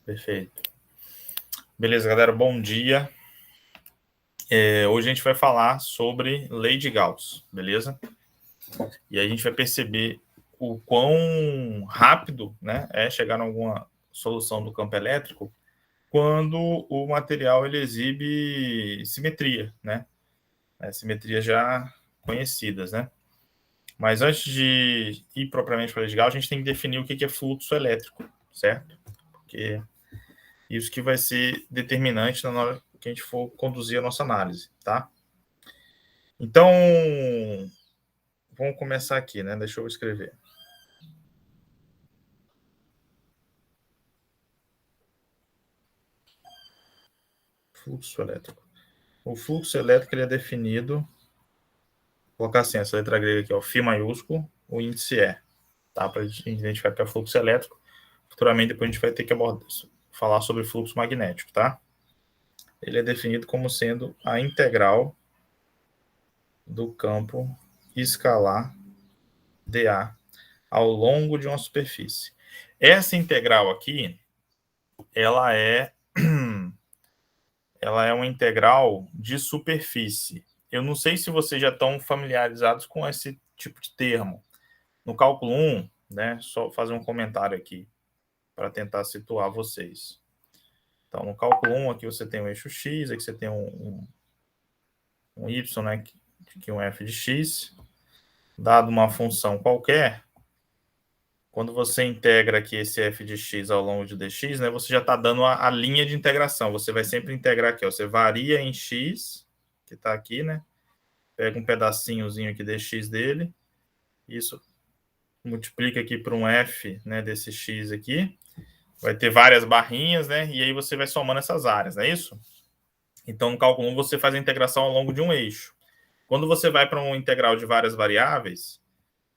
Perfeito. Beleza, galera, bom dia. Hoje a gente vai falar sobre lei de Gauss, beleza? E aí a gente vai perceber o quão rápido, né, é chegar a alguma solução do campo elétrico quando o material ele exibe simetria, né? Simetrias já conhecidas, né? Mas antes de ir propriamente para a lei de Gauss, a gente tem que definir o que é fluxo elétrico, certo? Porque isso que vai ser determinante na hora que a gente for conduzir a nossa análise, tá? Então, vamos começar aqui, né? Deixa eu escrever. Fluxo elétrico. O fluxo elétrico ele é definido, vou colocar assim, essa letra grega aqui, ó, φ maiúsculo, o índice E, tá? Para a gente identificar que é fluxo elétrico. Futuramente, depois a gente vai ter que falar sobre fluxo magnético, tá? Ele é definido como sendo a integral do campo escalar dA ao longo de uma superfície. Essa integral aqui, ela é uma integral de superfície. Eu não sei se vocês já estão familiarizados com esse tipo de termo. No cálculo 1, né, só fazer um comentário aqui para tentar situar vocês. Então, no cálculo 1, aqui você tem o eixo x, aqui você tem um y, né, aqui um f de x, dado uma função qualquer. Quando você integra aqui esse f de x ao longo de dx, né, você já está dando a linha de integração. Você vai sempre integrar aqui, ó, você varia em x, que está aqui, né? Pega um pedacinhozinho aqui dx dele, isso multiplica aqui por um f, né, desse x aqui. Vai ter várias barrinhas, né? E aí você vai somando essas áreas, não é isso? Então, no cálculo 1, você faz a integração ao longo de um eixo. Quando você vai para um integral de várias variáveis,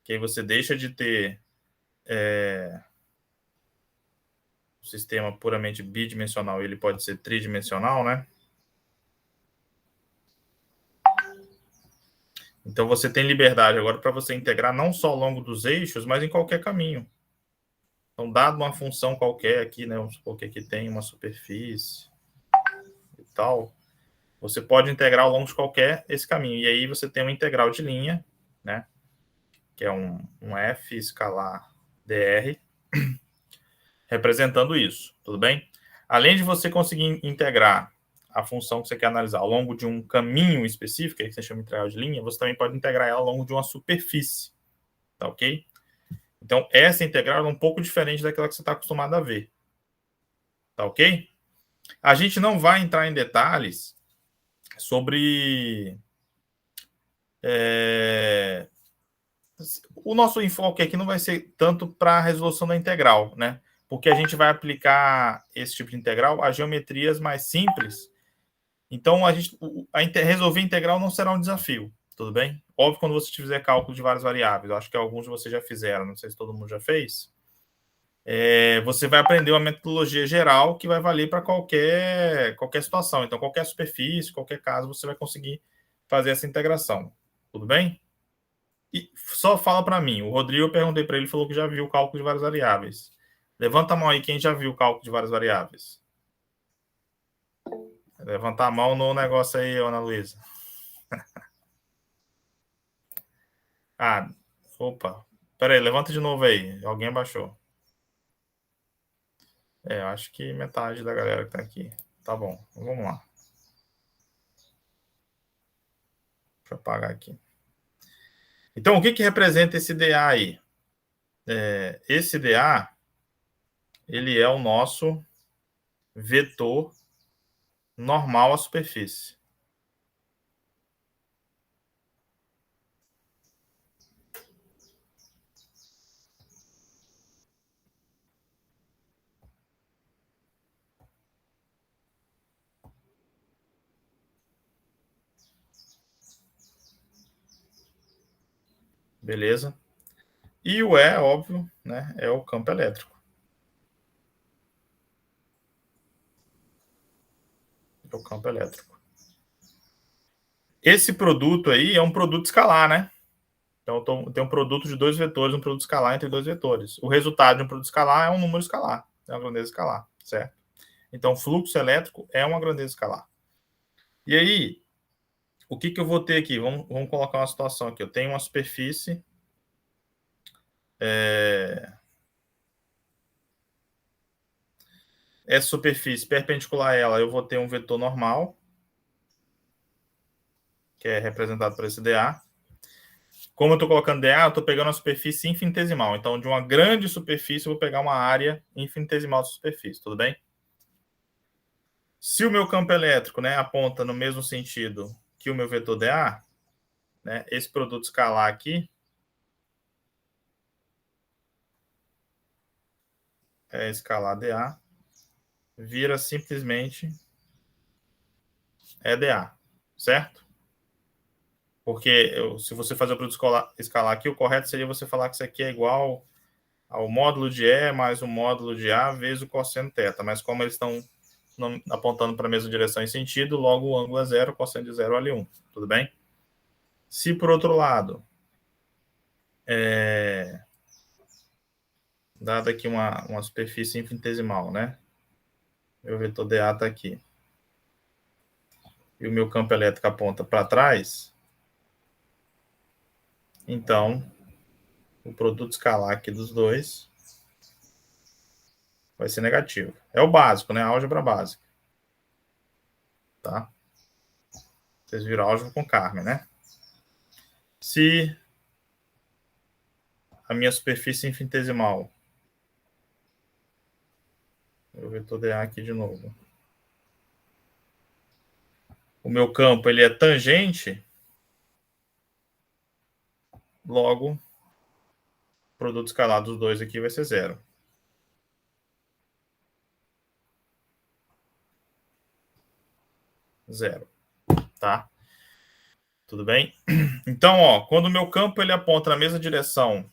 que aí você deixa de ter o sistema puramente bidimensional, ele pode ser tridimensional, né? Então você tem liberdade agora para você integrar não só ao longo dos eixos, mas em qualquer caminho. Então, dado uma função qualquer aqui, né? Vamos supor que aqui tem uma superfície e tal, você pode integrar ao longo de qualquer esse caminho. E aí você tem uma integral de linha, né? Que é um f escalar dr, representando isso, tudo bem? Além de você conseguir integrar a função que você quer analisar ao longo de um caminho específico, que você chama de integral de linha, você também pode integrar ela ao longo de uma superfície, tá ok? Então, essa integral é um pouco diferente daquela que você está acostumado a ver, tá ok? A gente não vai entrar em detalhes sobre o nosso enfoque aqui não vai ser tanto para a resolução da integral, né? Porque a gente vai aplicar esse tipo de integral a geometrias mais simples. Então, resolver integral não será um desafio, tudo bem? Óbvio, quando você fizer cálculo de várias variáveis, eu acho que alguns de vocês já fizeram, não sei se todo mundo já fez. Você vai aprender uma metodologia geral que vai valer para qualquer situação. Então, qualquer superfície, qualquer caso, você vai conseguir fazer essa integração. Tudo bem? E só fala para mim. O Rodrigo, eu perguntei para ele, falou que já viu o cálculo de várias variáveis. Levanta a mão aí quem já viu o cálculo de várias variáveis. Levantar a mão no negócio aí, Ana Luísa. Opa. Peraí, levanta de novo aí. Alguém abaixou. Eu acho que metade da galera que tá aqui. Tá bom, vamos lá. Deixa eu apagar aqui. Então, o que representa esse dA aí? Esse dA, ele é o nosso vetor normal à superfície. Beleza? E o E, óbvio, né, é o campo elétrico. É o campo elétrico. Esse produto aí é um produto escalar, né? Então, tem um produto de dois vetores, um produto escalar entre dois vetores. O resultado de um produto escalar é um número escalar, é uma grandeza escalar, certo? Então, fluxo elétrico é uma grandeza escalar. E aí, o que eu vou ter aqui? Vamos colocar uma situação aqui. Eu tenho uma superfície... Essa superfície perpendicular a ela, eu vou ter um vetor normal, que é representado por esse dA. Como eu estou colocando dA, eu estou pegando uma superfície infinitesimal. Então, de uma grande superfície, eu vou pegar uma área infinitesimal de superfície, tudo bem? Se o meu campo elétrico, né, aponta no mesmo sentido que o meu vetor dA, né, esse produto escalar aqui é escalar dA, vira simplesmente dA, certo? Porque se você fazer o produto escalar aqui, o correto seria você falar que isso aqui é igual ao módulo de E mais o módulo de A vezes o cosseno θ. Mas como eles estão apontando para a mesma direção e sentido, logo o ângulo é zero, o cosseno de zero vale 1. Tudo bem? Se, por outro lado, dada aqui uma superfície infinitesimal, né? Meu vetor dA está aqui. E o meu campo elétrico aponta para trás. Então, o produto escalar aqui dos dois vai ser negativo. É o básico, né? A álgebra básica. Tá? Vocês viram álgebra com Carmen, né? Se a minha superfície infinitesimal, eu vetor dA aqui de novo, o meu campo ele é tangente, logo, o produto escalar dos dois aqui vai ser zero. Zero. Tá? Tudo bem? Então, ó, quando o meu campo ele aponta na mesma direção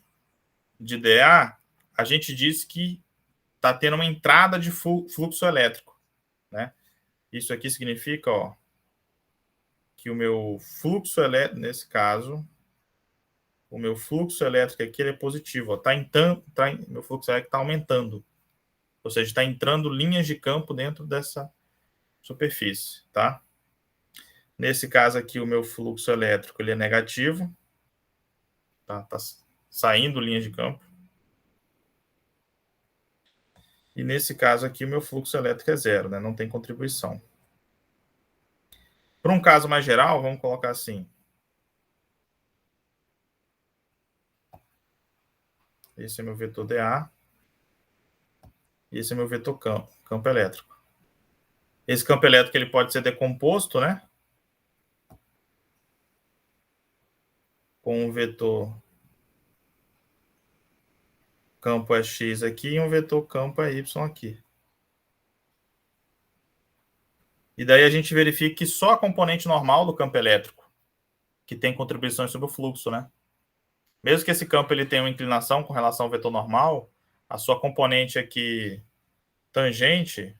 de dA, a gente diz que está tendo uma entrada de fluxo elétrico, né? Isso aqui significa, ó, que o meu fluxo elétrico, nesse caso, o meu fluxo elétrico aqui ele é positivo, ó, meu fluxo elétrico está aumentando, ou seja, está entrando linhas de campo dentro dessa superfície, tá? Nesse caso aqui, o meu fluxo elétrico ele é negativo, tá saindo linhas de campo. E nesse caso aqui, o meu fluxo elétrico é zero, né? Não tem contribuição. Para um caso mais geral, vamos colocar assim. Esse é meu vetor dA. E esse é meu vetor campo elétrico. Esse campo elétrico ele pode ser decomposto, né? Com um vetor campo é x aqui e um vetor campo é y aqui. E daí a gente verifica que só a componente normal do campo elétrico que tem contribuições sobre o fluxo, né? Mesmo que esse campo ele tenha uma inclinação com relação ao vetor normal, a sua componente aqui tangente,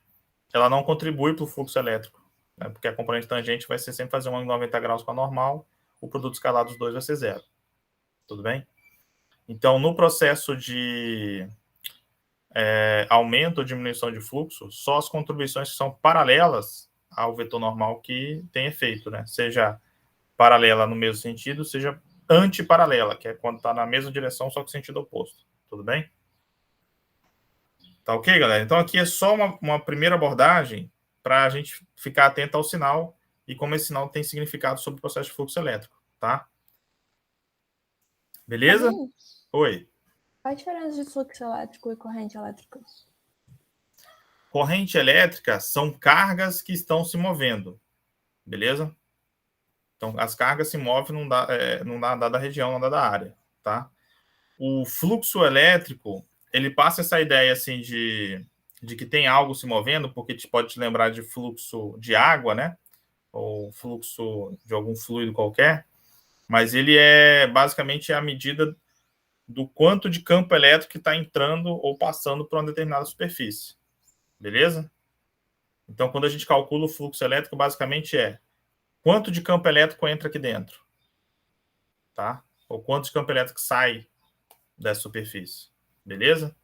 ela não contribui para o fluxo elétrico, né? Porque a componente tangente vai ser sempre fazer um ângulo de 90 graus com a normal, o produto escalar dos dois vai ser zero. Tudo bem? Então, no processo de aumento ou diminuição de fluxo, só as contribuições que são paralelas ao vetor normal que tem efeito, né? Seja paralela no mesmo sentido, seja antiparalela, que é quando está na mesma direção, só que sentido oposto. Tudo bem? Tá ok, galera? Então aqui é só uma primeira abordagem para a gente ficar atento ao sinal e como esse sinal tem significado sobre o processo de fluxo elétrico, tá? Beleza? Oi. Qual a diferença de fluxo elétrico e corrente elétrica? Corrente elétrica são cargas que estão se movendo, beleza? Então, as cargas se movem numa dada região, numa dada área, tá? O fluxo elétrico, ele passa essa ideia, assim, de que tem algo se movendo, porque pode te lembrar de fluxo de água, né? Ou fluxo de algum fluido qualquer, mas ele é basicamente a medida do quanto de campo elétrico está entrando ou passando por uma determinada superfície, beleza? Então, quando a gente calcula o fluxo elétrico, basicamente é quanto de campo elétrico entra aqui dentro, tá? Ou quanto de campo elétrico sai dessa superfície, beleza?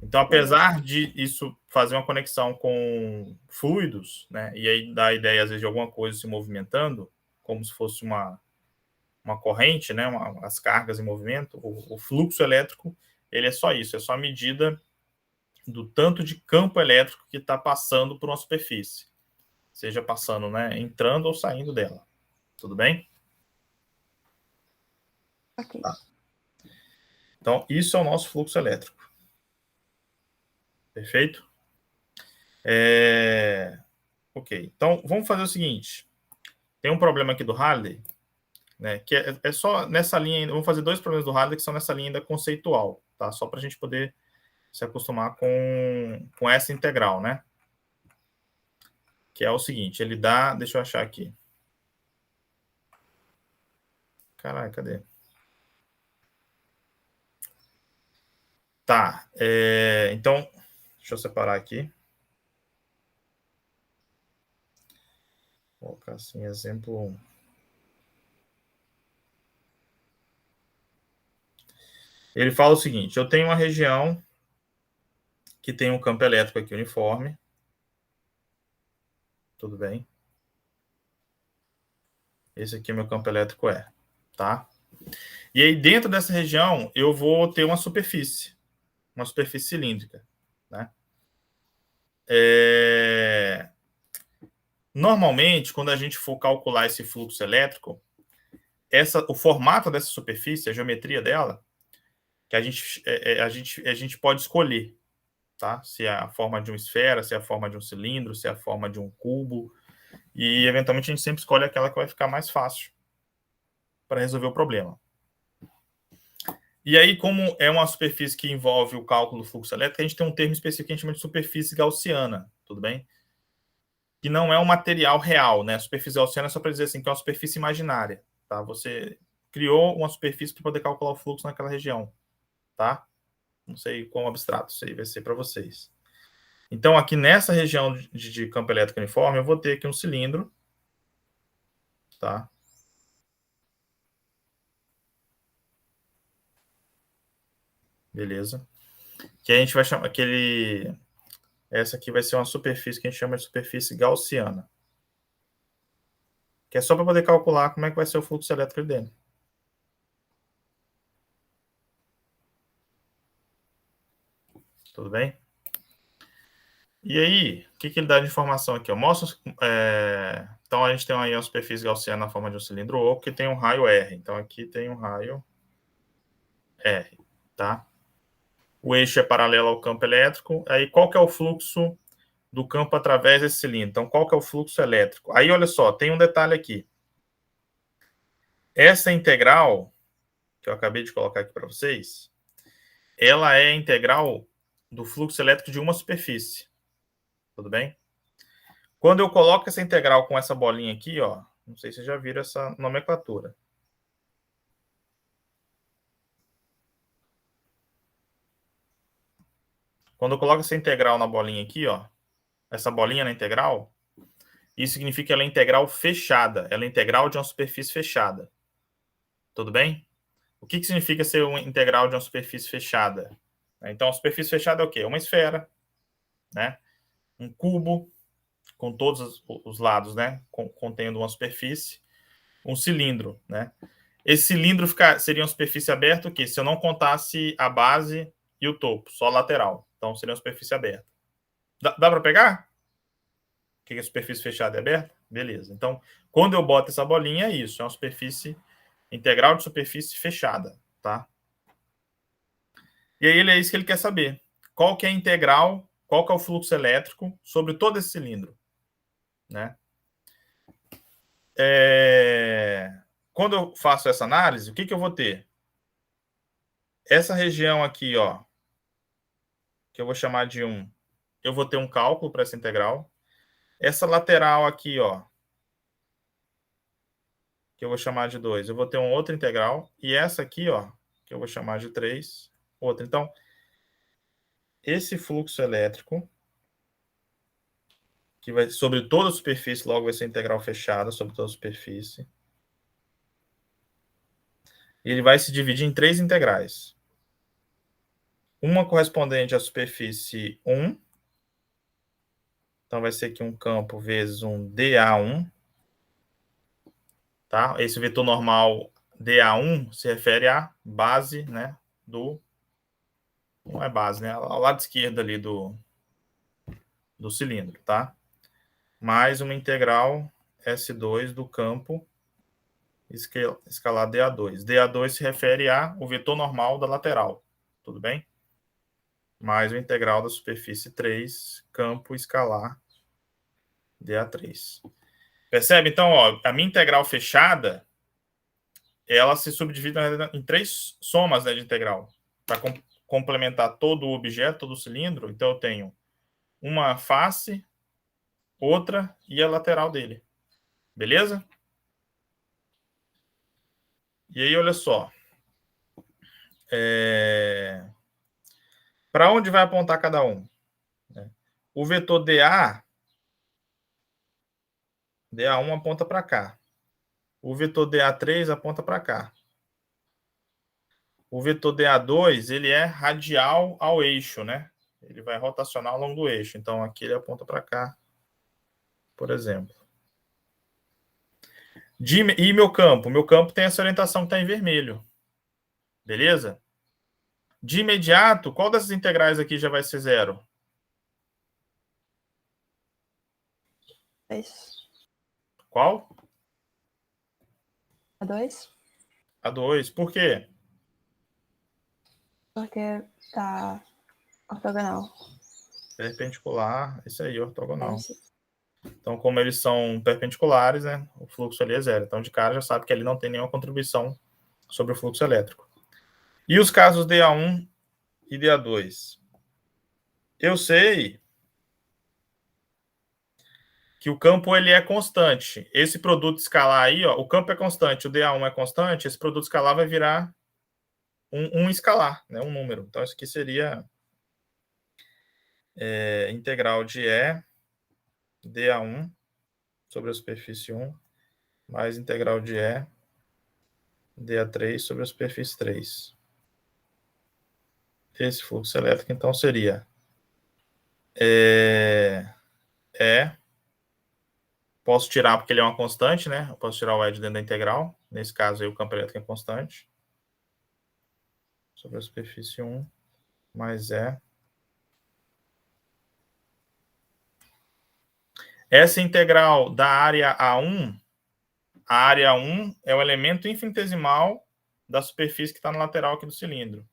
Então, apesar de isso fazer uma conexão com fluidos, né, e aí dá a ideia, às vezes, de alguma coisa se movimentando, como se fosse uma corrente, né, as cargas em movimento, o fluxo elétrico, ele é só isso, é só a medida do tanto de campo elétrico que está passando por uma superfície, seja passando, né, entrando ou saindo dela. Tudo bem? Ok. Tá. Então, isso é o nosso fluxo elétrico. Perfeito? Ok. Então, vamos fazer o seguinte. Tem um problema aqui do Halliday, né, que é só nessa linha. Vamos fazer dois problemas do Halliday que são nessa linha ainda conceitual, tá? Só para a gente poder se acostumar com essa integral, né? Que é o seguinte, ele dá... Deixa eu achar aqui. Caralho, cadê? Tá. Então, deixa eu separar aqui. Vou colocar assim, exemplo 1. Ele fala o seguinte, eu tenho uma região que tem um campo elétrico aqui uniforme. Tudo bem? Esse aqui é meu campo elétrico tá? E aí, dentro dessa região, eu vou ter uma superfície cilíndrica, né? Normalmente, quando a gente for calcular esse fluxo elétrico, o formato dessa superfície, a geometria dela, que a gente pode escolher, tá? Se é a forma de uma esfera, se é a forma de um cilindro, se é a forma de um cubo, e eventualmente a gente sempre escolhe aquela que vai ficar mais fácil para resolver o problema. E aí, como é uma superfície que envolve o cálculo do fluxo elétrico, a gente tem um termo específico que a gente chama de superfície gaussiana, tudo bem? Que não é um material real, né? A superfície gaussiana é só para dizer assim, que é uma superfície imaginária, tá? Você criou uma superfície para poder calcular o fluxo naquela região, tá? Não sei quão abstrato isso aí vai ser para vocês. Então, aqui nessa região de campo elétrico uniforme, eu vou ter aqui um cilindro, tá? Beleza. Que a gente vai chamar essa aqui vai ser uma superfície que a gente chama de superfície gaussiana. Que é só para poder calcular como é que vai ser o fluxo elétrico dentro. Tudo bem? E aí, o que ele dá de informação aqui? Eu mostro, então, a gente tem aí uma superfície gaussiana na forma de um cilindro oco que tem um raio R. Então, aqui tem um raio R, tá? O eixo é paralelo ao campo elétrico. Aí, qual que é o fluxo do campo através desse cilindro? Então, qual que é o fluxo elétrico? Aí, olha só, tem um detalhe aqui. Essa integral, que eu acabei de colocar aqui para vocês, ela é a integral do fluxo elétrico de uma superfície. Tudo bem? Quando eu coloco essa integral com essa bolinha aqui, ó, não sei se vocês já viram essa nomenclatura. Quando eu coloco essa integral na bolinha aqui, ó, essa bolinha na integral, isso significa que ela é integral fechada. Ela é integral de uma superfície fechada. Tudo bem? O que significa ser uma integral de uma superfície fechada? Então, a superfície fechada é o quê? Uma esfera, né? Um cubo com todos os lados, né? Contendo uma superfície. Um cilindro, né? Esse cilindro seria uma superfície aberta o quê? Se eu não contasse a base e o topo, só lateral. Então, seria uma superfície aberta. Dá para pegar? O que é superfície fechada e aberta? Beleza. Então, quando eu boto essa bolinha, é isso. É uma superfície integral de superfície fechada, tá? E aí, é isso que ele quer saber. Qual que é a integral, qual que é o fluxo elétrico sobre todo esse cilindro, né? Quando eu faço essa análise, o que eu vou ter? Essa região aqui, ó, que eu vou chamar de 1, eu vou ter um cálculo para essa integral. Essa lateral aqui, ó, que eu vou chamar de 2, eu vou ter uma outra integral. E essa aqui, ó, que eu vou chamar de 3, outra. Então, esse fluxo elétrico, que vai sobre toda a superfície, logo vai ser integral fechada sobre toda a superfície. E ele vai se dividir em 3 integrais. uma correspondente à superfície 1. Então, vai ser aqui um campo vezes um dA1. Tá? Esse vetor normal dA1 se refere à base, né, do... Não é base, né? Ao lado esquerdo ali do cilindro, tá? Mais uma integral S2 do campo escalar dA2. dA2 se refere ao vetor normal da lateral, tudo bem? Mais o integral da superfície 3, campo escalar dA3. Percebe? Então, ó, a minha integral fechada, ela se subdivide em 3 somas, né, de integral. Para complementar todo o objeto, todo o cilindro, então eu tenho uma face, outra e a lateral dele. Beleza? E aí, olha só. Para onde vai apontar cada um? O vetor dA1 aponta para cá. O vetor dA3 aponta para cá. O vetor dA2, ele é radial ao eixo, né? Ele vai rotacionar ao longo do eixo. Então, aqui ele aponta para cá, por exemplo. E meu campo? Meu campo tem essa orientação que está em vermelho. Beleza? De imediato, qual dessas integrais aqui já vai ser zero? 2. Qual? A 2? A 2. Por quê? Porque tá ortogonal. Perpendicular, isso aí, ortogonal. Esse. Então, como eles são perpendiculares, né, o fluxo ali é zero. Então, de cara, já sabe que ali não tem nenhuma contribuição sobre o fluxo elétrico. E os casos dA1 e dA2? Eu sei que o campo ele é constante. Esse produto escalar aí, ó, o campo é constante, o dA1 é constante, esse produto escalar vai virar um escalar, né, um número. Então, isso aqui seria integral de E dA1 sobre a superfície 1 mais integral de E dA3 sobre a superfície 3. Esse fluxo elétrico, então, seria posso tirar porque ele é uma constante, né? Eu posso tirar o E de dentro da integral. Nesse caso aí, o campo elétrico é constante. Sobre a superfície 1 mais E. Essa integral da área A1, a área 1 é o elemento infinitesimal da superfície que está na lateral aqui do cilindro.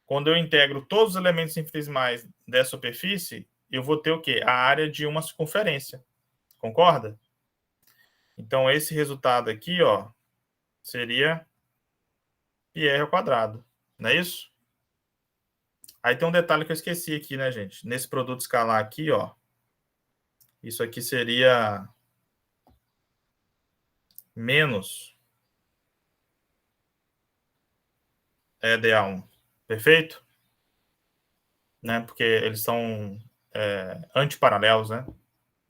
Quando eu integro todos os elementos infinitesimais dessa superfície, eu vou ter o quê? A área de uma circunferência. Concorda? Então, esse resultado aqui, ó, seria πr ao quadrado. Não é isso? Aí tem um detalhe que eu esqueci aqui, né, gente? Nesse produto escalar aqui, ó, isso aqui seria menos EDA1. Perfeito? Né? Porque eles são antiparalelos, né?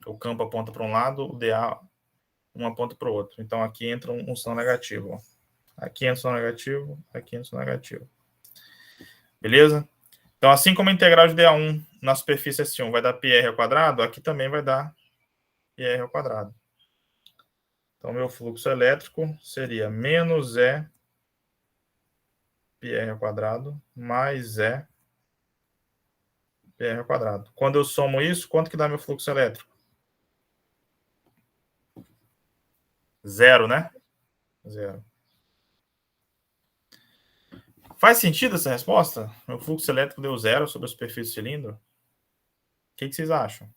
O campo aponta para um lado, o DA um aponta para o outro. Então, aqui entra um sinal negativo. Ó. Aqui entra um sinal negativo, aqui entra um sinal negativo. Beleza? Então, assim como a integral de DA1 na superfície S1 vai dar πr ao quadrado, aqui também vai dar πr ao quadrado. Então, meu fluxo elétrico seria menos E πr ao quadrado mais E πr ao quadrado. Quando eu somo isso, quanto que dá meu fluxo elétrico? Zero, né? Zero. Faz sentido essa resposta? Meu fluxo elétrico deu zero sobre a superfície do cilindro? O que vocês acham?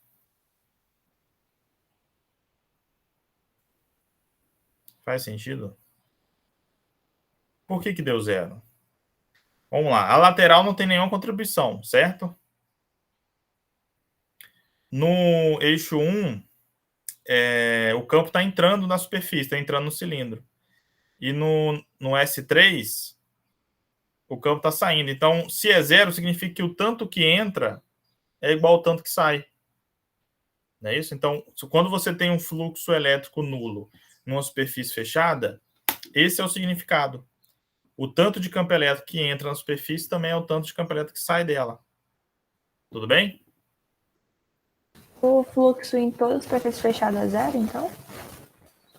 Faz sentido? Por que deu zero? Vamos lá. A lateral não tem nenhuma contribuição, certo? No eixo 1, o campo está entrando na superfície, está entrando no cilindro. E no S3, o campo está saindo. Então, se é zero, significa que o tanto que entra é igual ao tanto que sai. Não é isso? Então, quando você tem um fluxo elétrico nulo numa superfície fechada, esse é o significado. o tanto de campo elétrico que entra na superfície também é o tanto de campo elétrico que sai dela. Tudo bem? O fluxo em todas as superfícies fechadas é zero, então?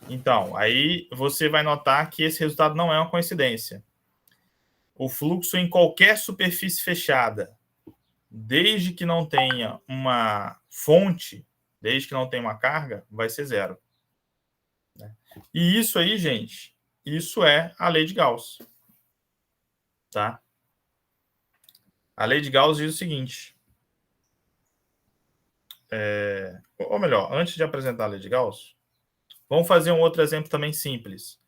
Então, aí você vai notar que esse resultado não é uma coincidência. O fluxo em qualquer superfície fechada, desde que não tenha uma fonte, desde que não tenha uma carga, vai ser zero. E isso aí, gente, isso é a lei de Gauss. Tá? A lei de Gauss diz o seguinte. Ou melhor, antes de apresentar a lei de Gauss, vamos fazer um outro exemplo também simples.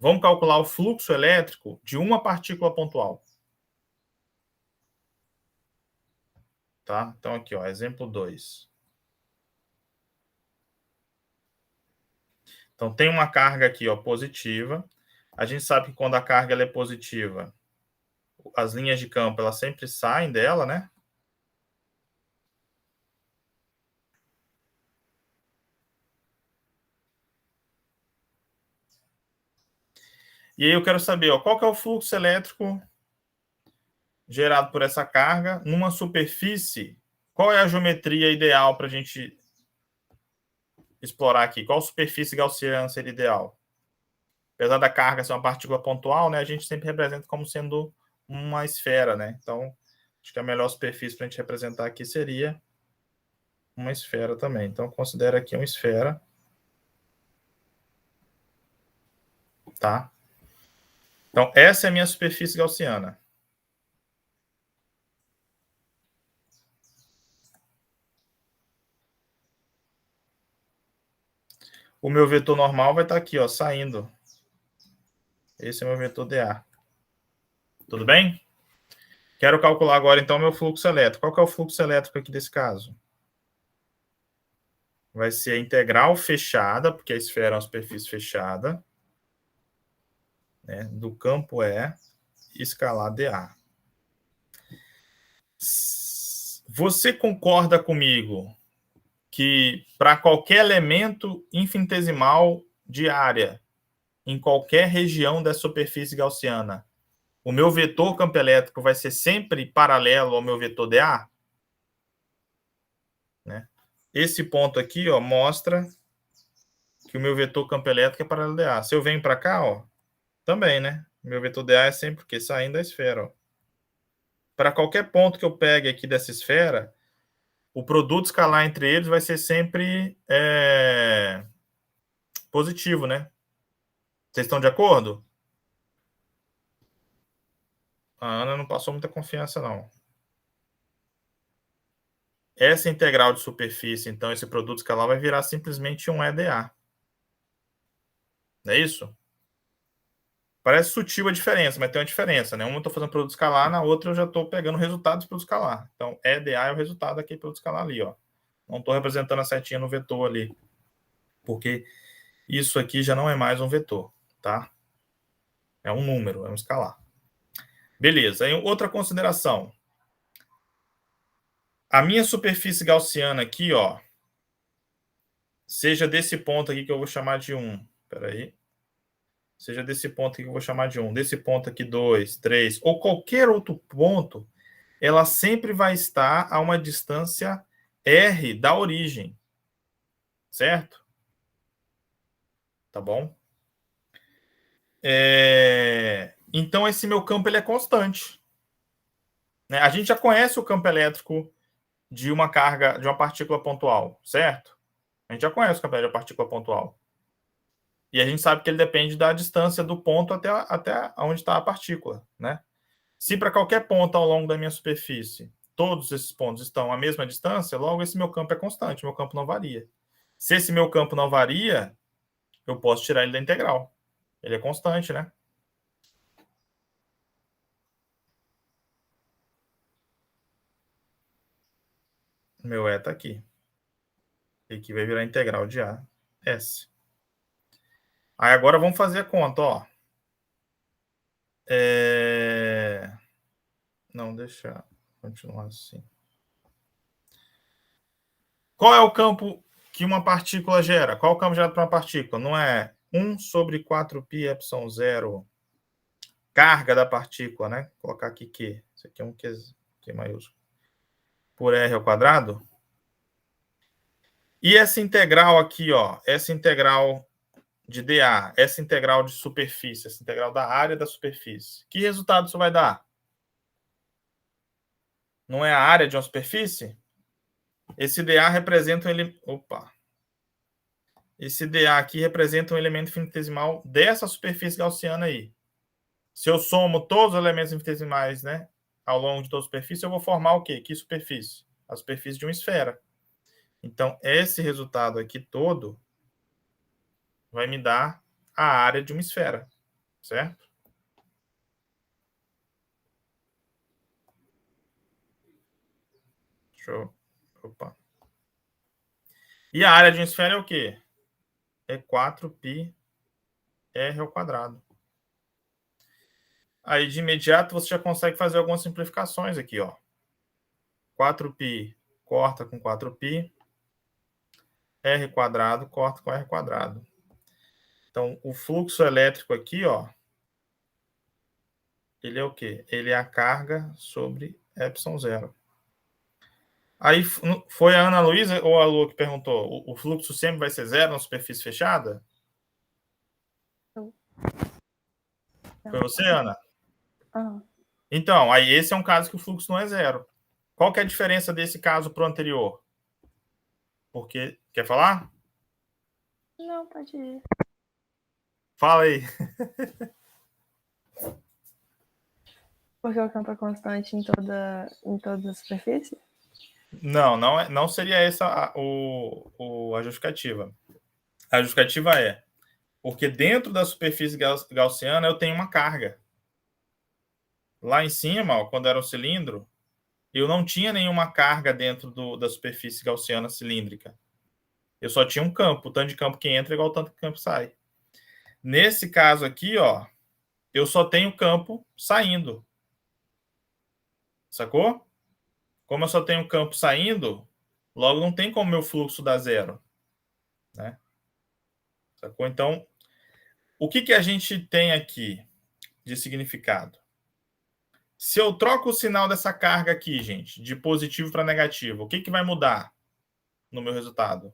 Vamos calcular o fluxo elétrico de uma partícula pontual. Tá? Então, aqui, ó, exemplo 2. Então, tem uma carga aqui, ó, positiva. A gente sabe que quando a carga ela é positiva, as linhas de campo elas sempre saem dela, né? E aí eu quero saber, ó, qual que é o fluxo elétrico gerado por essa carga numa superfície? Qual é a geometria ideal para a gente explorar aqui? Qual superfície gaussiana seria ideal? Apesar da carga ser uma partícula pontual, né, a gente sempre representa como sendo uma esfera, né? Então, acho que a melhor superfície para a gente representar aqui seria uma esfera também. Então, considera aqui uma esfera. Tá? Então, essa é a minha superfície gaussiana. O meu vetor normal vai estar aqui, ó, saindo. Esse é o meu vetor dA. Tudo bem? Quero calcular agora, então, o meu fluxo elétrico. Qual que é o fluxo elétrico aqui desse caso? Vai ser a integral fechada, porque a esfera é uma superfície fechada, né, do campo E escalar dA. Você concorda comigo que para qualquer elemento infinitesimal de área, em qualquer região da superfície gaussiana, o meu vetor campo elétrico vai ser sempre paralelo ao meu vetor dA? Né? Esse ponto aqui, ó, mostra que o meu vetor campo elétrico é paralelo a dA. Se eu venho para cá, ó, também, né? Meu vetor dA é sempre o quê? Saindo da esfera, ó. Para qualquer ponto que eu pegue aqui dessa esfera, o produto escalar entre eles vai ser sempre positivo, né? Vocês estão de acordo? A Ana não passou muita confiança, não. Essa integral de superfície, então, esse produto escalar vai virar simplesmente um EDA. Não é isso? Parece sutil a diferença, mas tem uma diferença, né? Uma eu estou fazendo produto escalar, na outra eu já estou pegando resultados do produto escalar. Então, EDA é o resultado daquele produto escalar ali, ó. Não estou representando a setinha no vetor ali, porque isso aqui já não é mais um vetor, tá? É um número, é um escalar. Beleza, aí outra consideração. A minha superfície gaussiana aqui, ó, seja desse ponto aqui que eu vou chamar de 1. Espera aí. Seja desse ponto aqui que eu vou chamar de 1, desse ponto aqui 2, 3, ou qualquer outro ponto, ela sempre vai estar a uma distância R da origem. Certo? Tá bom? Então, esse meu campo ele é constante. Né? A gente já conhece o campo elétrico de uma carga, de uma partícula pontual, certo? A gente já conhece o campo elétrico de uma partícula pontual. E a gente sabe que ele depende da distância do ponto até onde está a partícula, né? Se para qualquer ponto ao longo da minha superfície, todos esses pontos estão à mesma distância, logo esse meu campo é constante, meu campo não varia. Se esse meu campo não varia, eu posso tirar ele da integral. Ele é constante, né? Meu E está aqui. E aqui vai virar integral de A, S. Aí agora vamos fazer a conta, ó. Não, deixa continuar assim. Qual é o campo que uma partícula gera? Qual é o campo gerado para uma partícula? Não é 1 sobre 4π epsilon 0 carga da partícula, né? Vou colocar aqui Q. Isso aqui é um Q maiúsculo. Por R ao quadrado. E essa integral aqui, ó, essa integral de dA, essa integral de superfície, essa integral da área da superfície. Que resultado isso vai dar? Não é a área de uma superfície? Esse dA representa esse dA aqui representa um elemento infinitesimal dessa superfície gaussiana aí. Se eu somo todos os elementos infinitesimais, né, ao longo de toda a superfície, eu vou formar o quê? Que superfície? A superfície de uma esfera. Então, esse resultado aqui todo vai me dar a área de uma esfera, certo? Deixa eu... Opa. E a área de uma esfera é o quê? É 4πr ao quadrado. Aí, de imediato, você já consegue fazer algumas simplificações aqui, ó. 4π corta com 4π, r quadrado corta com r quadrado. Então, o fluxo elétrico aqui, ó, ele é o quê? Ele é a carga sobre ε0. Aí, foi a Ana Luísa ou a Lu que perguntou? O fluxo sempre vai ser zero na superfície fechada? Não. Foi você, Ana? Ah. Então, aí esse é um caso que o fluxo não é zero. Qual que é a diferença desse caso para o anterior? Porque, quer falar? Não, pode ir. Fala aí. Porque o campo é constante em toda a superfície? Não seria essa a justificativa. A justificativa é porque dentro da superfície gaussiana eu tenho uma carga. Lá em cima, ó, quando era um cilindro, eu não tinha nenhuma carga dentro da superfície gaussiana cilíndrica. Eu só tinha um campo. O tanto de campo que entra é igual ao tanto de campo que sai. Nesse caso aqui, ó, eu só tenho campo saindo. Sacou? Como eu só tenho campo saindo, logo não tem como meu fluxo dar zero. Né? Sacou? Então, o que a gente tem aqui de significado? Se eu troco o sinal dessa carga aqui, gente, de positivo para negativo, o que vai mudar no meu resultado?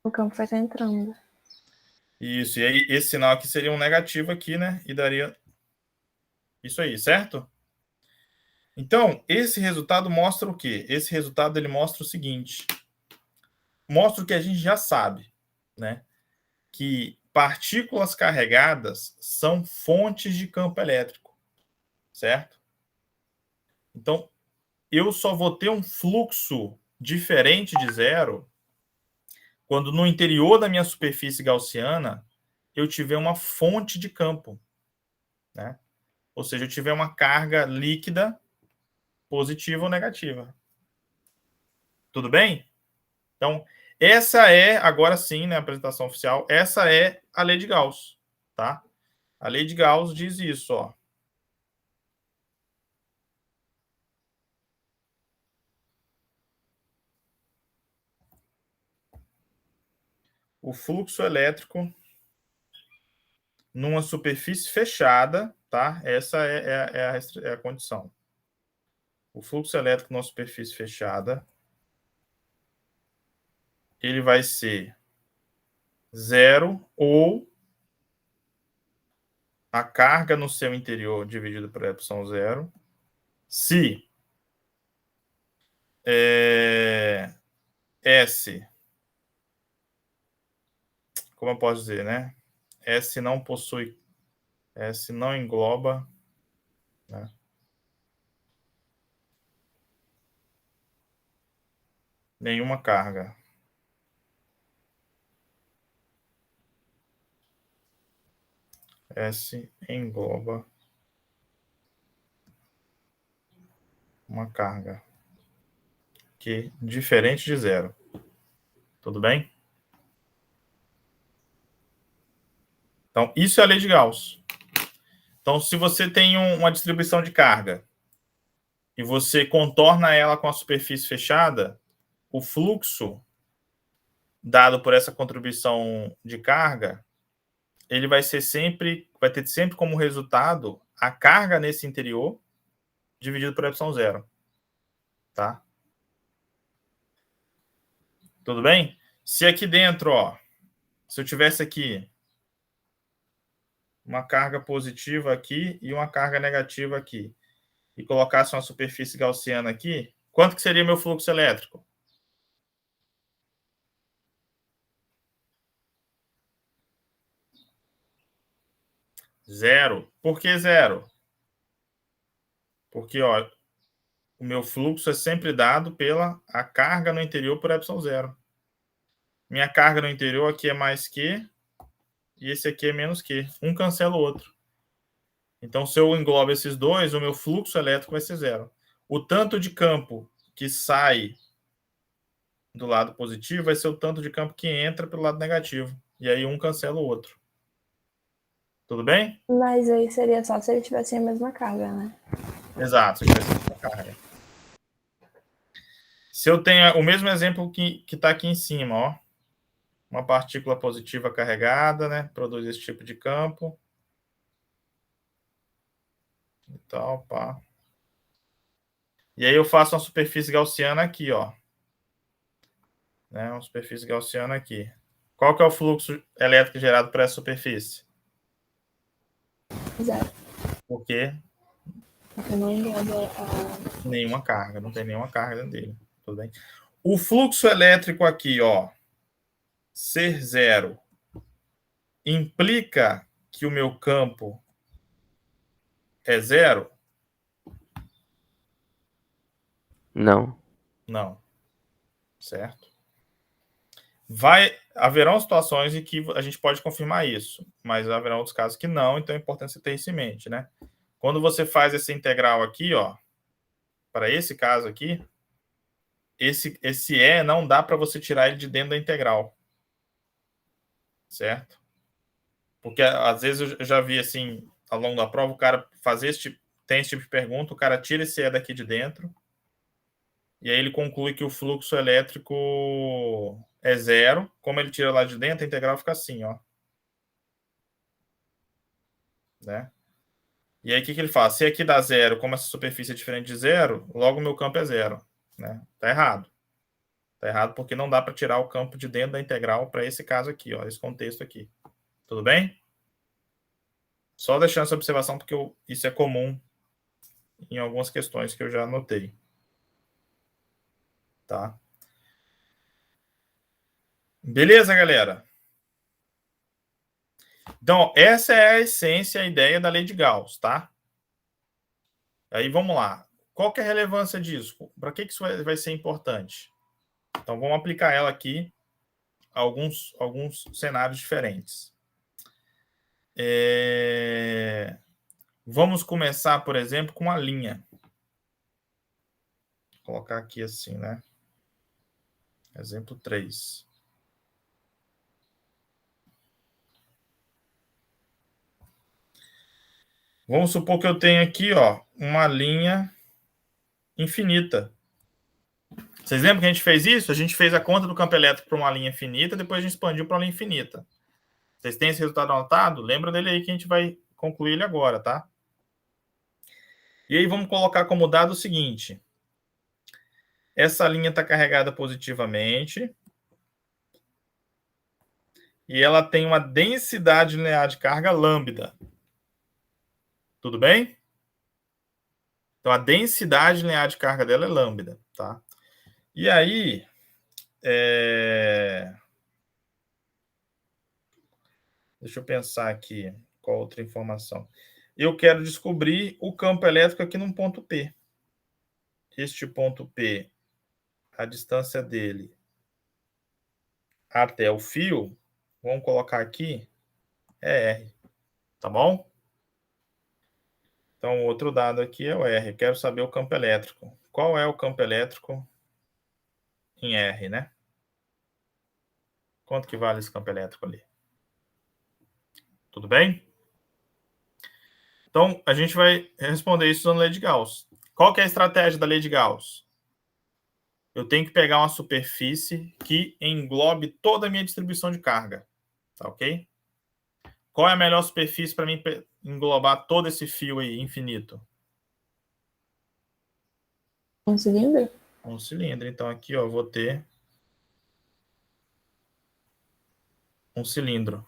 O campo vai estar entrando. Isso, e aí esse sinal aqui seria um negativo aqui, né? E daria isso aí, certo? Então, esse resultado mostra o quê? Esse resultado ele mostra o seguinte. Mostra o que a gente já sabe, né? Que partículas carregadas são fontes de campo elétrico, certo? Então, eu só vou ter um fluxo diferente de zero quando no interior da minha superfície gaussiana eu tiver uma fonte de campo, né? Ou seja, eu tiver uma carga líquida positiva ou negativa. Tudo bem? Então, essa é, agora sim, né, a apresentação oficial, essa é a lei de Gauss, tá? A lei de Gauss diz isso, ó. O fluxo elétrico numa superfície fechada, tá? Essa é a condição. O fluxo elétrico numa superfície fechada, ele vai ser zero ou a carga no seu interior dividido por ε0, se S, como eu posso dizer, né? S não possui, S não engloba, né? Nenhuma carga. S engloba uma carga que diferente de zero. Tudo bem? Então, isso é a lei de Gauss. Então, se você tem uma distribuição de carga e você contorna ela com a superfície fechada, o fluxo dado por essa contribuição de carga ele vai ter sempre como resultado a carga nesse interior dividido por ε0. Tá? Tudo bem? Se aqui dentro, ó, se eu tivesse aqui uma carga positiva aqui e uma carga negativa aqui, e colocasse uma superfície gaussiana aqui, quanto que seria meu fluxo elétrico? Zero. Por que zero? Porque, ó, o meu fluxo é sempre dado pela a carga no interior por ε0. Minha carga no interior aqui é mais Q, e esse aqui é menos Q. Um cancela o outro. Então, se eu englobo esses dois, o meu fluxo elétrico vai ser zero. O tanto de campo que sai do lado positivo vai ser o tanto de campo que entra pelo lado negativo. E aí um cancela o outro. Tudo bem? Mas aí seria só se ele tivesse a mesma carga, né? Exato, se tivesse a mesma carga. Se eu tenho o mesmo exemplo que está aqui em cima, ó, uma partícula positiva carregada, né, produz esse tipo de campo. E tal, pá. E aí eu faço uma superfície gaussiana aqui, ó. Né, uma superfície gaussiana aqui. Qual que é o fluxo elétrico gerado por essa superfície? Zero. Por quê? Porque não engloba Nenhuma carga, não tem nenhuma carga dentro dele. Tudo bem? O fluxo elétrico aqui, ó, ser zero, implica que o meu campo é zero? Não. Não. Certo? Haverão situações em que a gente pode confirmar isso, mas haverão outros casos que não, então é importante você ter isso em mente, né? Quando você faz essa integral aqui, ó, para esse caso aqui, esse E não dá para você tirar ele de dentro da integral. Certo? Porque às vezes eu já vi assim, ao longo da prova, o cara fazer tem esse tipo de pergunta, o cara tira esse E daqui de dentro, e aí ele conclui que o fluxo elétrico é zero. Como ele tira lá de dentro, a integral fica assim, ó. Né? E aí o que ele faz? Se aqui dá zero, como essa superfície é diferente de zero, logo o meu campo é zero. Né? Tá errado. Tá errado porque não dá para tirar o campo de dentro da integral para esse caso aqui, ó, esse contexto aqui. Tudo bem? Só deixando essa observação porque isso é comum em algumas questões que eu já anotei. Tá? Beleza, galera? Então, essa é a essência, a ideia da lei de Gauss, tá? Aí, vamos lá. Qual que é a relevância disso? Para que isso vai ser importante? Então, vamos aplicar ela aqui a alguns cenários diferentes. Vamos começar, por exemplo, com uma linha. Vou colocar aqui assim, né? Exemplo 3. Vamos supor que eu tenho aqui, ó, uma linha infinita. Vocês lembram que a gente fez isso? A gente fez a conta do campo elétrico para uma linha finita, depois a gente expandiu para uma linha infinita. Vocês têm esse resultado anotado? Lembra dele aí que a gente vai concluir ele agora, tá? E aí vamos colocar como dado o seguinte. Essa linha está carregada positivamente. E ela tem uma densidade linear de carga lambda. Tudo bem? Então, a densidade linear de carga dela é lambda, tá? E aí, deixa eu pensar aqui qual outra informação. Eu quero descobrir o campo elétrico aqui num ponto P. Este ponto P, a distância dele até o fio, vamos colocar aqui, é R. Tá bom? Então, o outro dado aqui é o R. Quero saber o campo elétrico. Qual é o campo elétrico em R, né? Quanto que vale esse campo elétrico ali? Tudo bem? Então, a gente vai responder isso usando a lei de Gauss. Qual que é a estratégia da lei de Gauss? Eu tenho que pegar uma superfície que englobe toda a minha distribuição de carga. Tá ok? Qual é a melhor superfície para mim englobar todo esse fio aí infinito? Um cilindro? Um cilindro. Então, aqui, ó, eu vou ter um cilindro.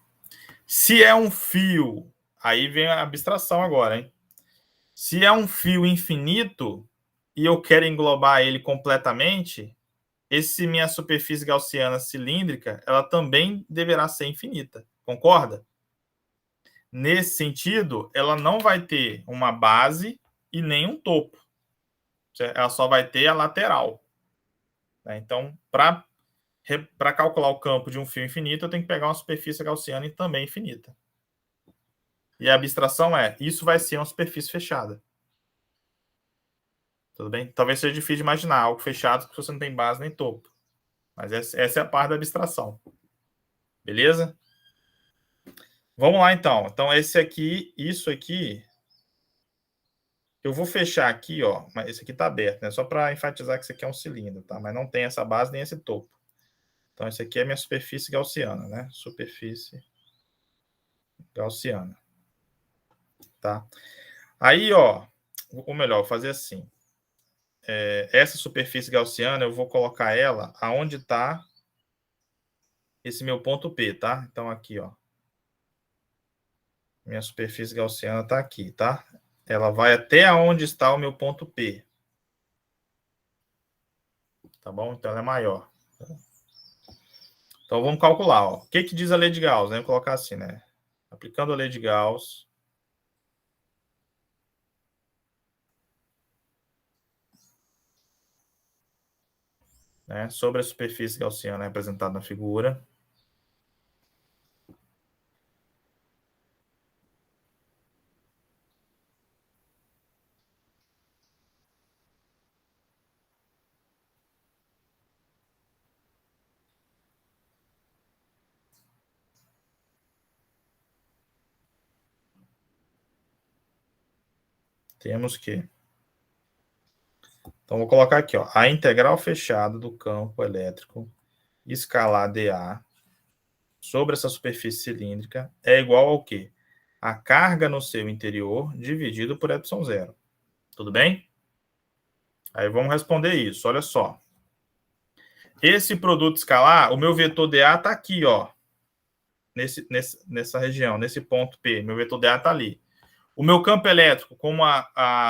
Se é um fio, aí vem a abstração agora, hein? Se é um fio infinito e eu quero englobar ele completamente, minha superfície gaussiana cilíndrica, ela também deverá ser infinita. Concorda? Nesse sentido, ela não vai ter uma base e nem um topo. Ela só vai ter a lateral. Então, para calcular o campo de um fio infinito, eu tenho que pegar uma superfície gaussiana e também infinita. E a abstração é, isso vai ser uma superfície fechada. Tudo bem? Talvez seja difícil de imaginar algo fechado que você não tem base nem topo. Mas essa é a parte da abstração. Beleza? Vamos lá, então. Então, isso aqui, eu vou fechar aqui, ó. Mas esse aqui está aberto, né? Só para enfatizar que isso aqui é um cilindro, tá? Mas não tem essa base nem esse topo. Então, esse aqui é a minha superfície gaussiana, né? Superfície gaussiana. Tá? Aí, ó, ou melhor, vou fazer assim. Essa superfície gaussiana, eu vou colocar ela aonde está esse meu ponto P, tá? Então, aqui, ó. Minha superfície gaussiana está aqui, tá? Ela vai até aonde está o meu ponto P. Tá bom? Então, ela é maior. Então, vamos calcular, ó. O que diz a lei de Gauss, né? Vou colocar assim, né? Aplicando a lei de Gauss, né, sobre a superfície gaussiana representada na figura. Temos que... Então, vou colocar aqui, ó. A integral fechada do campo elétrico escalar dA sobre essa superfície cilíndrica é igual ao quê? A carga no seu interior dividido por ε0. Tudo bem? Aí vamos responder isso. Olha só. Esse produto escalar, o meu vetor dA está aqui, ó. Nessa região, nesse ponto P. Meu vetor dA está ali. O meu campo elétrico, como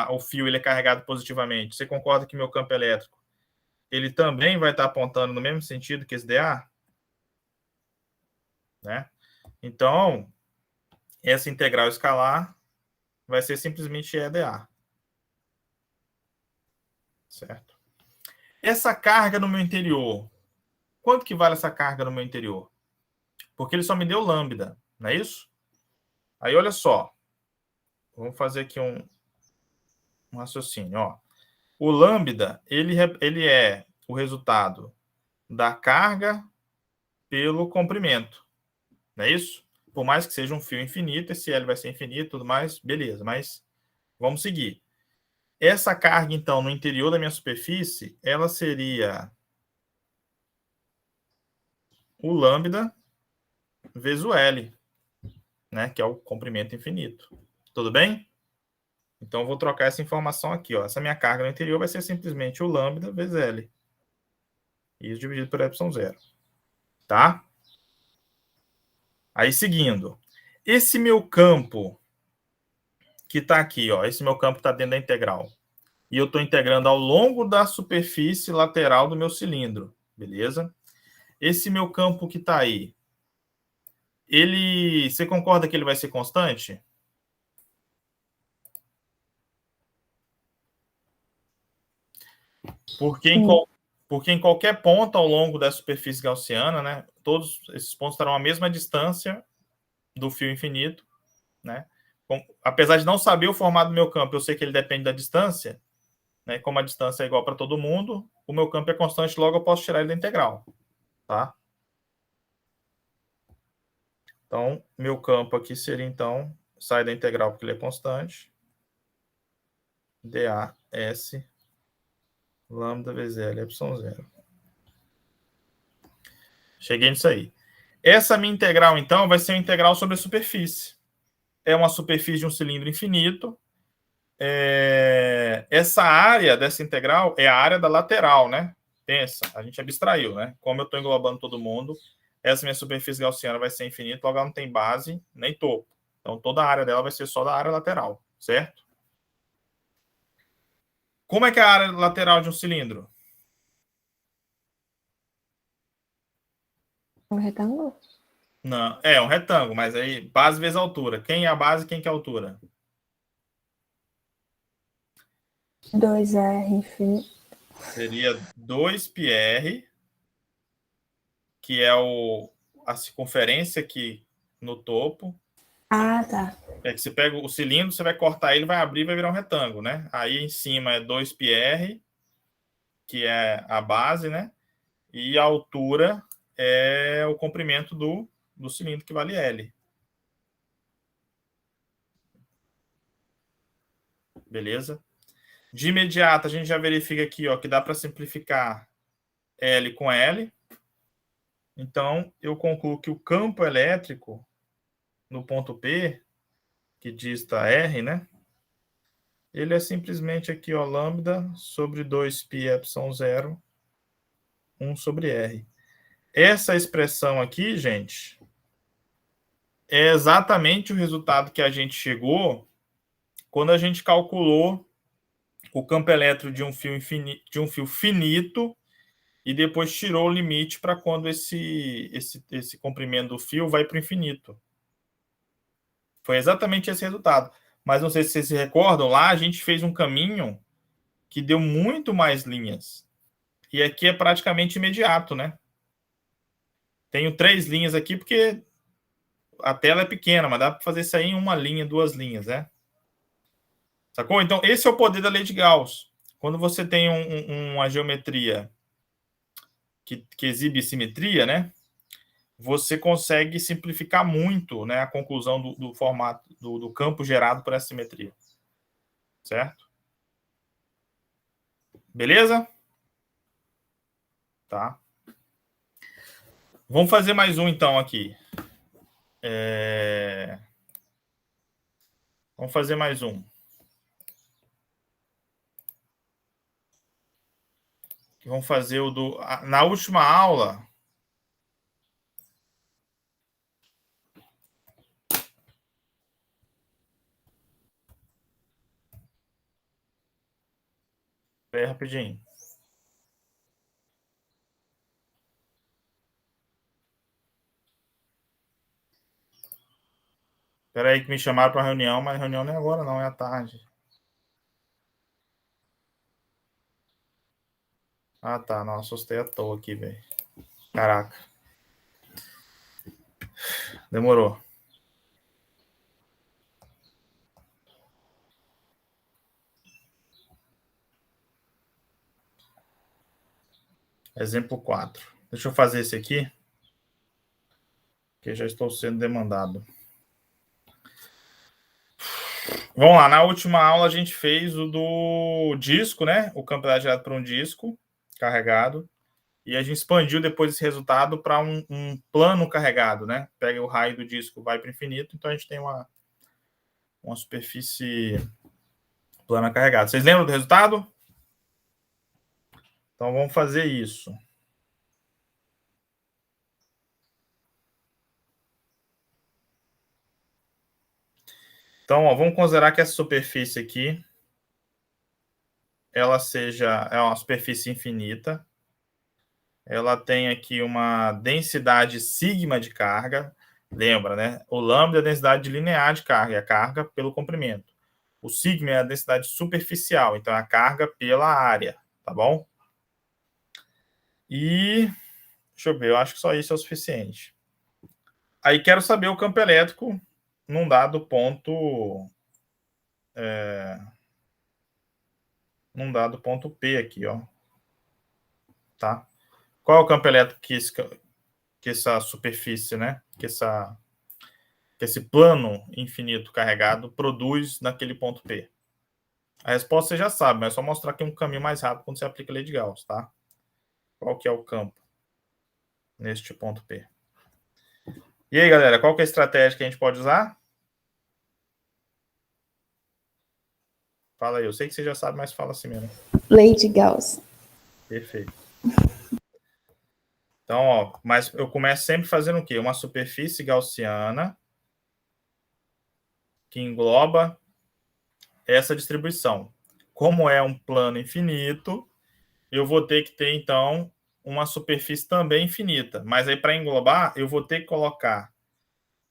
o fio ele é carregado positivamente, você concorda que meu campo elétrico ele também vai estar apontando no mesmo sentido que esse dA? Né? Então, essa integral escalar vai ser simplesmente EDA. Certo? Essa carga no meu interior, quanto que vale essa carga no meu interior? Porque ele só me deu lambda, não é isso? Aí, olha só. Vamos fazer aqui um raciocínio. Ó. O lambda, ele é o resultado da carga pelo comprimento. Não é isso? Por mais que seja um fio infinito, esse L vai ser infinito e tudo mais, beleza. Mas vamos seguir. Essa carga, então, no interior da minha superfície, ela seria o lambda vezes o L, né? Que é o comprimento infinito. Tudo bem? Então, eu vou trocar essa informação aqui. Ó. Essa minha carga no interior vai ser simplesmente o lambda vezes L. Isso dividido por ε0. Tá? Aí, seguindo. Esse meu campo que está aqui, ó. Esse meu campo está dentro da integral. E eu estou integrando ao longo da superfície lateral do meu cilindro. Beleza? Esse meu campo que está aí, você concorda que ele vai ser constante? Porque em qualquer ponto ao longo da superfície gaussiana, né, todos esses pontos estarão à mesma distância do fio infinito, né? Apesar de não saber o formato do meu campo, eu sei que ele depende da distância, né? Como a distância é igual para todo mundo, o meu campo é constante, logo eu posso tirar ele da integral, tá? Então, meu campo aqui seria, então, sai da integral porque ele é constante, dAs lambda vezes L, ε0. Cheguei nisso aí. Essa minha integral, então, vai ser uma integral sobre a superfície. É uma superfície de um cilindro infinito. Essa área dessa integral é a área da lateral, né? Pensa, a gente abstraiu, né? Como eu estou englobando todo mundo, essa minha superfície gaussiana vai ser infinita, logo ela não tem base nem topo. Então, toda a área dela vai ser só da área lateral, certo? Como é que é a área lateral de um cilindro? Um retângulo? Não, é um retângulo, mas aí base vezes altura. Quem é a base, quem que é a altura? 2R infinito. Seria 2πr, que é a circunferência aqui no topo. Ah, tá. É que você pega o cilindro, você vai cortar ele, vai abrir, vai virar um retângulo, né? Aí em cima é 2πr, que é a base, né? E a altura é o comprimento do cilindro, que vale L. Beleza? De imediato, a gente já verifica aqui, ó, que dá para simplificar L com L. Então, eu concluo que o campo elétrico no ponto P, que dista R, né? Ele é simplesmente aqui, ó, lambda sobre 2π epsilon 0, 1 sobre R. Essa expressão aqui, gente, é exatamente o resultado que a gente chegou quando a gente calculou o campo elétrico de um fio finito e depois tirou o limite para quando esse comprimento do fio vai para o infinito. Foi exatamente esse resultado. Mas não sei se vocês se recordam, lá a gente fez um caminho que deu muito mais linhas. E aqui é praticamente imediato, né? Tenho 3 linhas aqui porque a tela é pequena, mas dá para fazer isso aí em uma linha, 2 linhas, né? Sacou? Então, esse é o poder da lei de Gauss. Quando você tem uma geometria que exibe simetria, né? Você consegue simplificar muito, né, a conclusão do formato do campo gerado por essa simetria. Certo? Beleza? Tá. Vamos fazer mais um, então, aqui. Vamos fazer mais um. Vamos fazer o do... Na última aula... Espera aí, rapidinho. Espera aí que me chamaram para reunião, mas a reunião não é agora, não, é à tarde. Ah, tá. Não, assustei à toa aqui, velho. Caraca. Demorou. Exemplo 4. Deixa eu fazer esse aqui, que já estou sendo demandado. Vamos lá, na última aula a gente fez o do disco, né? O campo gerado para um disco carregado. E a gente expandiu depois esse resultado para um plano carregado, né? Pega o raio do disco, vai para o infinito, então a gente tem uma superfície plana carregada. Vocês lembram do resultado? Então vamos fazer isso. Então, ó, vamos considerar que essa superfície aqui ela é uma superfície infinita. Ela tem aqui uma densidade sigma de carga. Lembra, né? O lambda é a densidade linear de carga, é a carga pelo comprimento. O sigma é a densidade superficial, então é a carga pela área, tá bom? E deixa eu ver, eu acho que só isso é o suficiente. Aí quero saber o campo elétrico num dado ponto num dado ponto P aqui, ó. Tá? Qual é o campo elétrico que essa superfície, né? Que esse plano infinito carregado produz naquele ponto P? A resposta você já sabe, mas é só mostrar aqui um caminho mais rápido quando você aplica a lei de Gauss, tá? Qual que é o campo neste ponto P? E aí, galera, qual que é a estratégia que a gente pode usar? Fala aí, eu sei que você já sabe, mas fala assim mesmo. Lei de Gauss. Perfeito. Então, ó, mas eu começo sempre fazendo o quê? Uma superfície gaussiana que engloba essa distribuição. Como é um plano infinito, eu vou ter que ter, então, uma superfície também infinita. Mas aí, para englobar, eu vou ter que colocar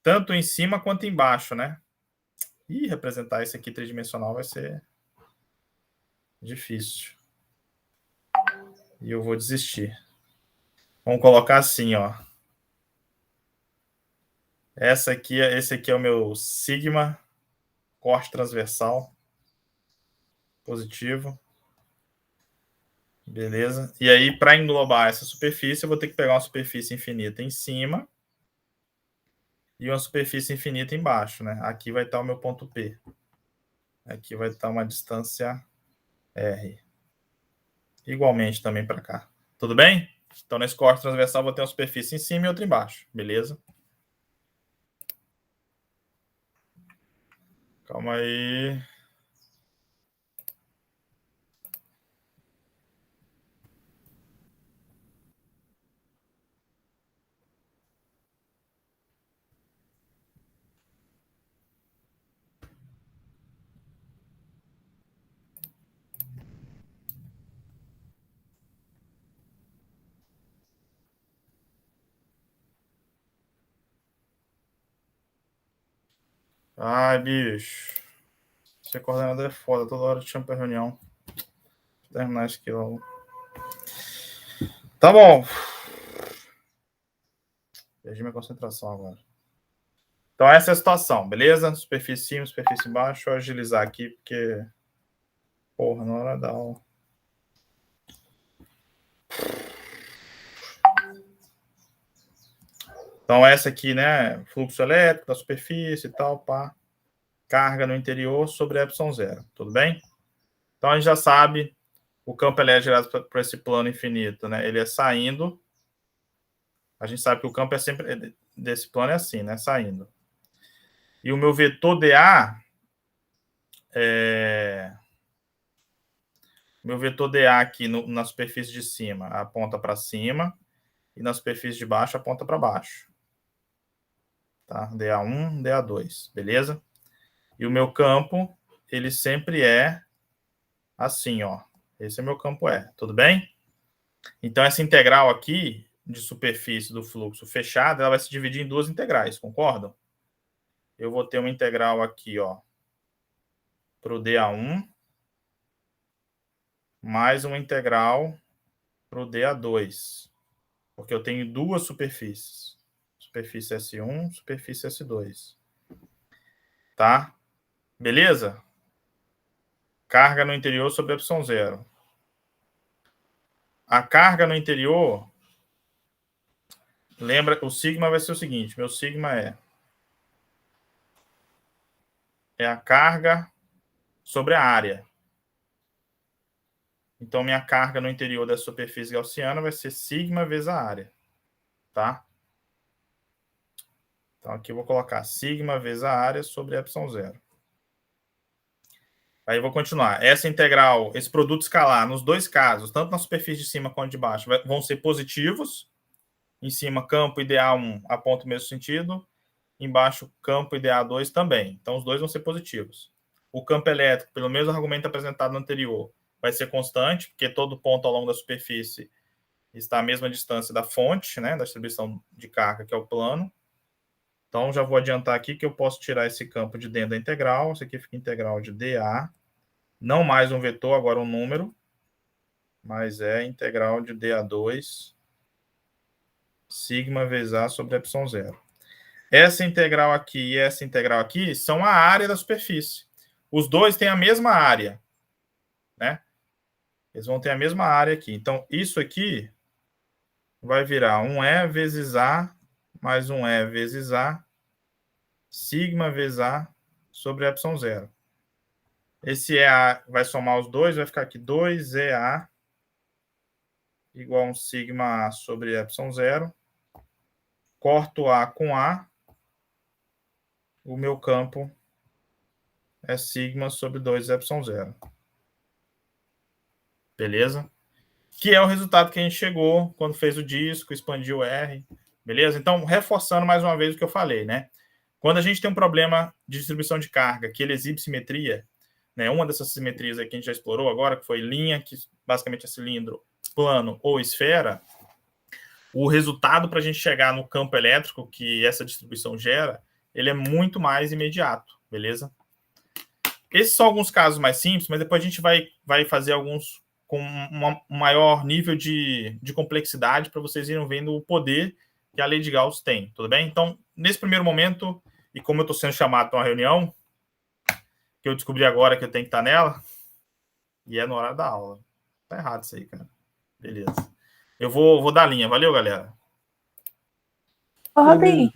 tanto em cima quanto embaixo, né? E representar isso aqui tridimensional vai ser difícil. E eu vou desistir. Vamos colocar assim, ó. Esse aqui é o meu sigma, corte transversal, positivo. Beleza? E aí, para englobar essa superfície, eu vou ter que pegar uma superfície infinita em cima e uma superfície infinita embaixo, né? Aqui vai estar o meu ponto P. Aqui vai estar uma distância R. Igualmente também para cá. Tudo bem? Então, nesse corte transversal, eu vou ter uma superfície em cima e outra embaixo. Beleza? Calma aí. Ai, bicho. Ser coordenador é foda. Toda hora te chamo pra reunião. Vou terminar isso aqui logo. Tá bom. Perdi minha concentração agora. Então, essa é a situação, beleza? Superfície em cima, superfície embaixo. Deixa eu agilizar aqui, porque... Porra, na hora da aula. Então, essa aqui, né? Fluxo elétrico da superfície e tal, pá. Carga no interior sobre epsilon zero. Tudo bem? Então, a gente já sabe o campo elétrico gerado por esse plano infinito, né? Ele é saindo. A gente sabe que o campo é sempre... Desse plano é assim, né? Saindo. E o meu vetor dA Meu vetor dA aqui na superfície de cima aponta para cima e na superfície de baixo aponta para baixo. Tá? dA1, dA2, beleza? E o meu campo, ele sempre é assim, ó. Esse é meu campo E, tudo bem? Então, essa integral aqui de superfície do fluxo fechado, ela vai se dividir em duas integrais, concordam? Eu vou ter uma integral aqui, ó, para o dA1, mais uma integral para o dA2, porque eu tenho duas superfícies. Superfície S1, superfície S2. Tá? Beleza? Carga no interior sobre epsilon zero. A carga no interior, lembra, o sigma vai ser o seguinte, meu sigma é a carga sobre a área. Então, minha carga no interior da superfície gaussiana vai ser sigma vezes a área. Tá? Então, aqui eu vou colocar sigma vezes a área sobre epsilon zero. Aí eu vou continuar. Essa integral, esse produto escalar, nos dois casos, tanto na superfície de cima quanto de baixo, vão ser positivos. Em cima, campo e dA1 aponta o mesmo sentido. Embaixo, campo e dA2 também. Então, os dois vão ser positivos. O campo elétrico, pelo mesmo argumento apresentado no anterior, vai ser constante, porque todo ponto ao longo da superfície está à mesma distância da fonte, né, da distribuição de carga, que é o plano. Então, já vou adiantar aqui que eu posso tirar esse campo de dentro da integral. Isso aqui fica integral de dA. Não mais um vetor, agora um número. Mas é integral de dA2 sigma vezes A sobre epsilon zero. Essa integral aqui e essa integral aqui são a área da superfície. Os dois têm a mesma área, né? Eles vão ter a mesma área aqui. Então, isso aqui vai virar um E vezes A mais um E vezes A sigma vezes A sobre epsilon zero. Esse EA vai somar os dois, vai ficar aqui 2EA igual a um sigma A sobre epsilon zero. Corto A com A, o meu campo é sigma sobre 2ε0. Beleza? Que é o resultado que a gente chegou quando fez o disco, expandiu o R. Beleza? Então, reforçando mais uma vez o que eu falei, né? Quando a gente tem um problema de distribuição de carga que ele exibe simetria, né? Uma dessas simetrias aqui que a gente já explorou agora, que foi linha, que basicamente é cilindro, plano ou esfera, o resultado para a gente chegar no campo elétrico que essa distribuição gera, ele é muito mais imediato, beleza? Esses são alguns casos mais simples, mas depois a gente vai fazer alguns com um maior nível de complexidade para vocês irem vendo o poder que a lei de Gauss tem, tudo bem? Então, nesse primeiro momento, e como eu estou sendo chamado para uma reunião, que eu descobri agora que eu tenho que estar nela, e é no horário da aula. Tá errado isso aí, cara. Beleza. Eu vou dar linha. Valeu, galera. Ô, Robin,